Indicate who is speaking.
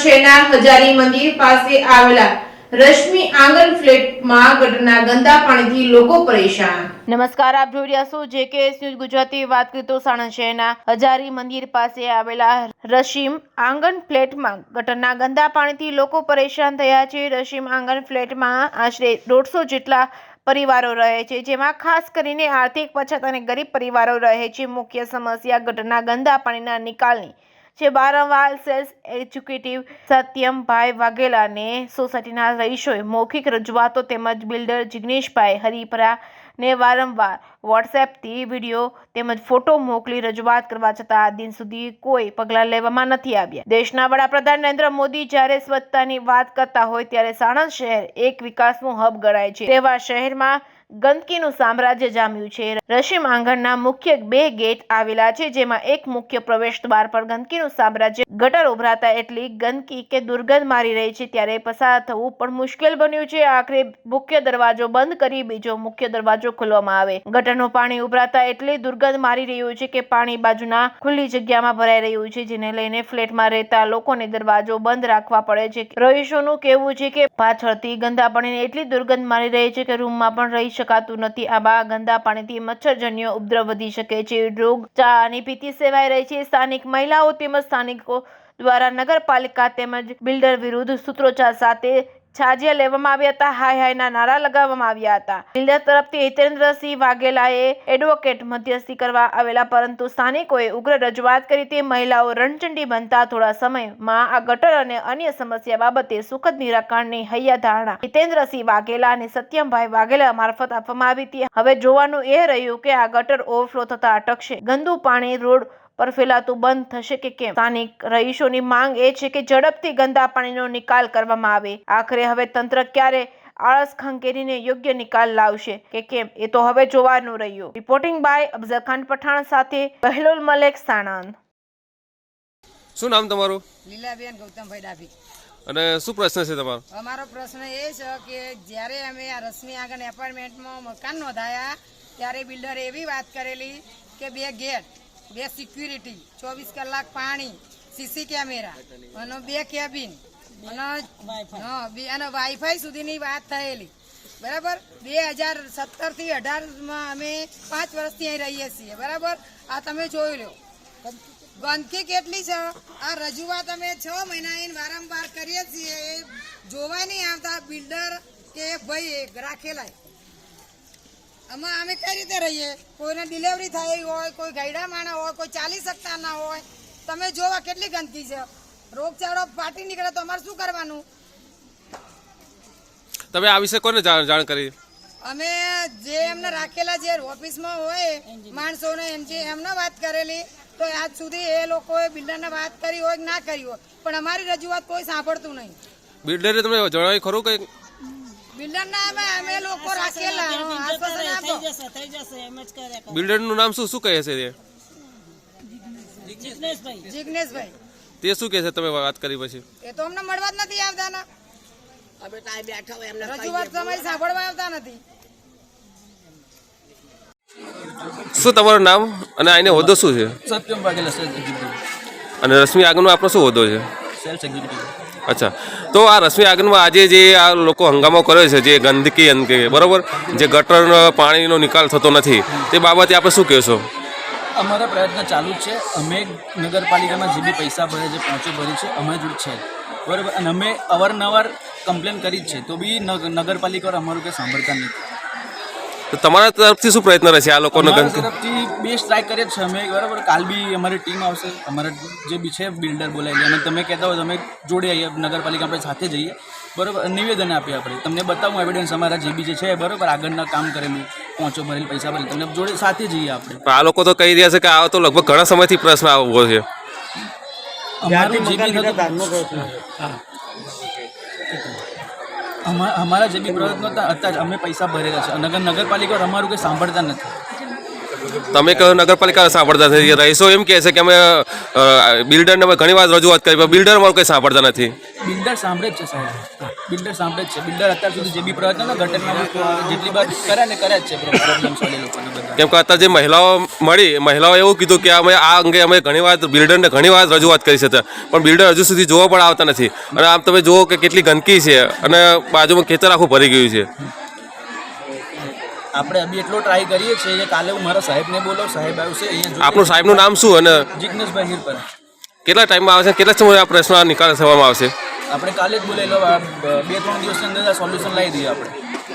Speaker 1: શહેરના હજારી મંદિર પાસે આવેલા રશ્મિ આંગણ ફ્લેટમાં ગટરના ગંદા પાણીથી લોકો પરેશાન। નમસ્કાર, આપ જોઈ રહ્યા છો JKS ન્યૂઝ ગુજરાતી। વાત કરીએ તો સાણંદ શહેરના હજારી મંદિર પાસે આવેલા રશ્મિ આંગણ ફ્લેટમાં ગટરના ગંદા પાણીથી લોકો પરેશાન થયા છે। રશ્મિ આંગણ ફ્લેટમાં આશરે 150 જેટલા પરિવારો રહે છે, જેમાં ખાસ કરીને આર્થિક પછાત અને ગરીબ પરિવારો રહે છે। મુખ્ય સમસ્યા ગટરના ગંદા પાણીના નિકાલની છે। વારંવાર સેલ્સ એક્ઝિક્યુટિવ સત્યમભાઈ વાઘેલાને સોસાયટીના રહીશોએ મૌખિક રજૂઆતો તેમજ બિલ્ડર જિગ્નેશભાઈ હરિપરાને વારંવાર વોટ્સએપથી વિડીયો તેમજ ફોટો મોકલી રજૂઆત કરવા છતાં આ દિન સુધી કોઈ પગલાં લેવામાં નથી આવ્યા। દેશના વડાપ્રધાન નરેન્દ્ર મોદી જ્યારે સ્વચ્છતાની વાત કરતા હોય ત્યારે સાણંદ શહેર એક વિકાસનું હબ ગણાય છે, તેવા શહેરમાં ગંદકીનું સામ્રાજ્ય જામ્યું છે। રશ્મિ આંગણના મુખ્ય 2 ગેટ આવેલા છે, જેમાં એક મુખ્ય પ્રવેશ દ્વાર પર ગંદકીનું સામ્રાજ્ય ગટર ઉભરાતા એટલી ગંદકી કે દુર્ગંધ મારી રહી છે, ત્યારે પસાર થવું પણ મુશ્કેલ બન્યું છે। આખરે મુખ્ય દરવાજો બંધ કરી બીજો મુખ્ય દરવાજો ખોલવામાં આવે। ગટરનું પાણી ઉભરાતા એટલી દુર્ગંધ મારી રહ્યું છે કે પાણી બાજુના ખુલ્લી જગ્યામાં ભરાઈ રહ્યું છે, જેને લઈને ફ્લેટમાં રહેતા લોકોને દરવાજો બંધ રાખવા પડે છે। રહીશોનું કહેવું છે કે પાછળથી ગંદા પાણીની એટલી દુર્ગંધ મારી રહી છે કે રૂમમાં પણ રહી શકાતું નથી। આવા ગંદા પાણીથી મચ્છરજન્ય ઉપદ્રવ વધી શકે છે, રોગચાળાની ભીતિ સેવાઈ રહી છે। સ્થાનિક મહિલાઓ તેમજ સ્થાનિકો દ્વારા નગરપાલિકા તેમજ બિલ્ડર વિરુદ્ધ સૂત્રોચ્ચાર સાથે છાજિયા લેવામાં આવ્યા હતા। હાય હાયના નારા લગાવવામાં આવ્યા હતા। બિલ્ડર તરફથી હિતેન્દ્રસિંહ વાઘેલાએ એડવોકેટ મધ્યસ્થી કરવા આવેલા, પરંતુ સ્થાનિકોએ ઉગ્ર રજૂઆત કરી તે મહિલાઓ રણચંડી બનતા થોડા સમયમાં આ ગટર અને અન્ય સમસ્યા બાબતે સુખદ નિરાકરણની હૈયાધારણા હિતેન્દ્રસિંહ વાઘેલા અને સત્યમભાઈ વાઘેલા મારફત આપવામાં આવી હતી। હવે જોવાનું એ રહ્યું કે આ ગટર ઓવરફ્લો થતા અટકશે, ગંદુ પાણી રોડ પર ફેલાતું બંધ થશે કે કેમ। સ્થાનિક રહીશોની માંગ એ છે કે ઝડપથી ગંદા પાણીનો નિકાલ કરવામાં આવે। આખરે હવે તંત્ર ક્યારે આળસ ખંખેરીને યોગ્ય નિકાલ લાવશે કે કેમ, એ તો હવે જોવાનું રહ્યું। રિપોર્ટિંગ બાય અફઝલ ખાન પઠાણ સાથે બહેલોલ મલેક, સાણંદ।
Speaker 2: શું નામ તમારું?
Speaker 3: લીલાબેન ગૌતમભાઈ ડાભી।
Speaker 2: અને શું પ્રશ્ન છે તમારો?
Speaker 3: અમારો પ્રશ્ન એ છે કે જ્યારે અમે આ રશ્મિ આંગણ એપાર્ટમેન્ટમાં મકાન નોંધાયા ત્યારે બિલ્ડરે એવી વાત કરેલી કે 2 ગેટ, 2 સિક્યુરિટી, 24 કલાક પાણી, CC કેમેરા અને 2 કેબિન અને વાઈફાઈ સુધીની વાત થયેલી, બરાબર। 2017 થી 18માં અમે 5 વર્ષથી અહીં રહીએ છીએ, બરાબર। આ તમે જોઈ લો ગંદકી કેટલી છે। આ રજૂઆત અમે 6 મહિના વારંવાર કરીએ છીએ, એ જોવા નહીં આવતા બિલ્ડર કે ભાઈ રાખેલા। આમાં અમે કઈ રીતે રહીએ? કોઈને ડિલિવરી થઈ હોય, કોઈ ગયડા માણા હોય, કોઈ ચાલી શકતા ના હોય। તમે જોવા કેટલી ગંદકી છે, રોગચાળો ફાટી નીકળે તો અમારે શું કરવાનું?
Speaker 2: તમે આ વિશે કોને જાણ કરી?
Speaker 3: અમે જે એમને રાખેલા જે ઓફિસમાં હોય માણસોને એમને વાત કરેલી, તો આજ સુધી એ લોકોએ બિલ્ડરને વાત કરી હોય કે ના કરી હોય, પણ અમારી રજૂઆત કોઈ સાંભળતું નહીં।
Speaker 2: બિલ્ડરે તમને જણાવ્યું ખરું કે
Speaker 3: બિલ્ડરના અમે લોકો રાખેલા આશ્વાસન આપો।
Speaker 2: બિલ્ડરનું નામ શું કહે છે?
Speaker 3: જિગ્નેશભાઈ।
Speaker 2: તે શું કહે છે તમે વાત કરી પછી?
Speaker 3: એ તો અમને મળવા જ નથી આવતા ને, રજૂઆત તમારી સાંભળવા આવતા નથી।
Speaker 2: શું તમારું નામ અને આને હોદ્દો શું છે?
Speaker 4: Satyam Vaghela, cells executive.
Speaker 2: અને રશ્મિ આંગણનો આપણો શું હોદ્દો છે?
Speaker 4: Cells executive.
Speaker 2: અચ્છા, તો આ રશ્મિ આંગણમાં આજે જે આ લોકો હંગામો કરે છે, જે ગંદકી બરોબર, જે ગટર પાણીનો નિકાલ થતો નથી, તે બાબતે આપણે શું કહેશો?
Speaker 4: અમારા પ્રયત્ન ચાલુ જ છે। અમે નગરપાલિકામાં જે બી પૈસા ભરે છે, પહોંચો ભરી છે, અમારી જોડે છે, બરાબર। અને અમે અવારનવાર કમ્પ્લેન કરી જ છે, તો બી નગરપાલિકા અમારું કંઈ સાંભળતા નથી।
Speaker 2: તો તમારા તરફથી શું પ્રયત્ન રહેશે આ લોકોનો?
Speaker 4: તરફથી બેસ્ટ ટ્રાય કરીએ જ છે અમે, બરાબર। કાલ બી અમારી ટીમ આવશે, અમારા જે બી છે બિલ્ડર બોલાવી, અને તમે કહેતા હોય તમે જોડે આવીએ, નગરપાલિકા આપણે સાથે જઈએ, બરાબર। નિવેદન આપીએ આપણે, તમને બતાવું એવિડન્સ અમારા જે બી જે છે, બરાબર, આગળના કામ કરેલું, પહોંચો ભરેલ, પૈસા ભરેલ, તમને જોડે સાથે જઈએ આપણે।
Speaker 2: આ લોકો તો કહી રહ્યા છે કે આ તો લગભગ ઘણા સમયથી પ્રશ્ન આવો છે।
Speaker 4: અમારું જે બી અમારા જે બી પ્રયત્નો હતા જ, અમે પૈસા ભરેલા છે, નગરપાલિકા અમારું કંઈ સાંભળતા નથી।
Speaker 2: તમે કહો નગરપાલિકા સાંભળતા નથી, રહીશો એમ કહે છે કે અમે બિલ્ડરને ઘણી વાર રજૂઆત કરી, બિલ્ડર અમારું કંઈ સાંભળતા નથી।
Speaker 4: બિલ્ડર સાંભળે જ છે સાહેબ। બિલ્ડર સાંભળે જ છે. બિલ્ડર અત્યાર સુધી જે બી પ્રયત્ન હતા ગટરના જેટલી વાર કર્યા ને જ છે પ્રોબ્લેમ સોલ્વ એ લોકોને બધા.
Speaker 2: કેમ કે અત્યારે જે મહિલાઓ એવું કીધું કે અમે આ અંગે અમે ઘણીવાર બિલ્ડરને ઘણીવાર રજૂઆત કરી છે પણ બિલ્ડર હજુ સુધી જોવા પણ આવતા નથી. અને આમ તમે જુઓ કે કેટલી ગંદકી છે અને બાજુમાં ખેતર આખું ભરી ગયું છે.
Speaker 4: આપણે અભી એટલો ટ્રાય કરીએ છીએ કે કાલે હું મારા સાહેબને બોલાવું, સાહેબ આવશે અહીંયા.
Speaker 2: આપનું સાહેબનું નામ શું અને
Speaker 4: જિગ્નેશભાઈ હિરપરા.
Speaker 2: કેટલા ટાઈમમાં આવશે, કેટલા સમય આ પ્રશ્ન નિકાલ થવામાં આવશે?
Speaker 4: આપણે કાલે જ બોલાયેલો 2-3 દિવસની અંદર સોલ્યુશન લાવી દઈએ આપણે.